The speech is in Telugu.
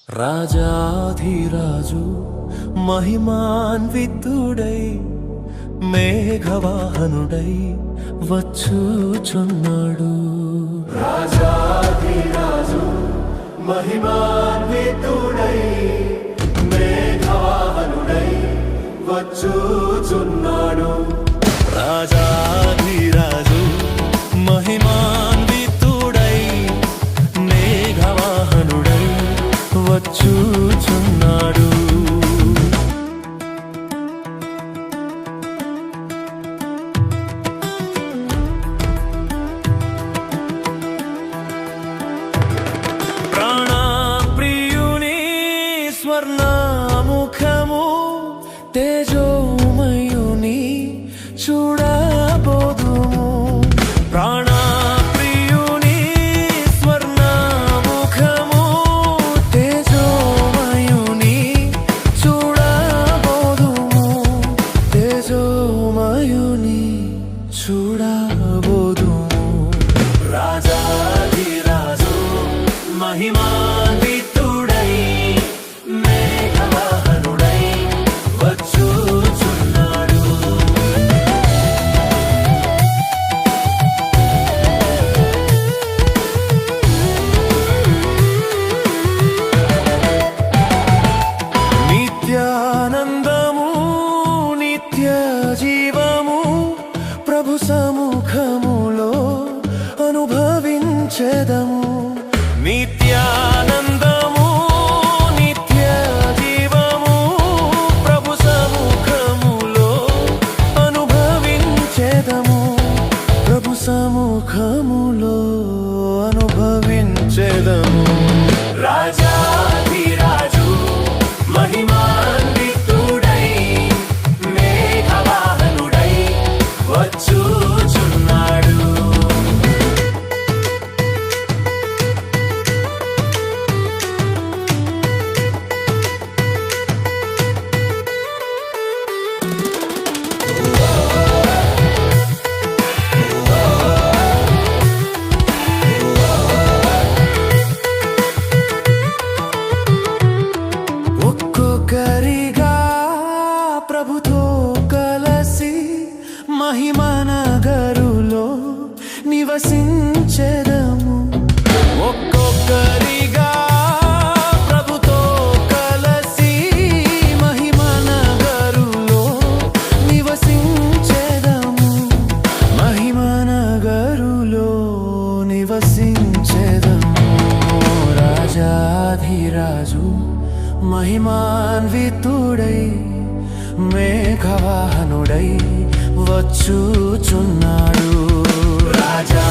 రాజాధిరాజు మహిమాన్వితుడై మేఘవాహనుడై వచ్చుచున్నాడు. రాజాధిరాజు మహిమాన్వితుడై మేఘవాహనుడై వచ్చుచున్నాడు. రాజాధిరాజు మహిమాన్వితుడై మేఘవాహనుడై వచ్చుచున్నాడు. ప్రాణప్రియుని స్వర్ణముఖము తేజోమయుని చూడబోదుము. ప్రాణప్రియుని స్వర్ణముఖము తేజోమయుని చూడబోదుము. తేజోమయుని చూడబోదుము. రాజాధిరాజు మహిమాన్వితుడై మేఘవాహనుడై వచ్చుచున్నాడు. నిత్యానందము నిత్య జీవము ప్రభు సముఖములో అనుభవించెదము. నిత్యానందము నిత్య జీవము ప్రభు సముఖములో అనుభవించెదము. ప్రభు సముఖములో అనుభవించెదము. రాజాధిరాజు మహిమాన్వితుడై మేఘవాహనుడై వచ్చుచున్నాడు. ఒక్కొక్కరిగా ప్రభుతో కలసి మహిమనగరులో నివసించెదము. ఒక్కొక్కరిగా ప్రభుతో కలసి మహిమనగరులో నివసించెదము. మహిమనగరులో నివసించెదము. రాజాధిరాజు మహిమాన్వితుడై మేఘవాహనుడై వచ్చుచున్నాడు. రాజా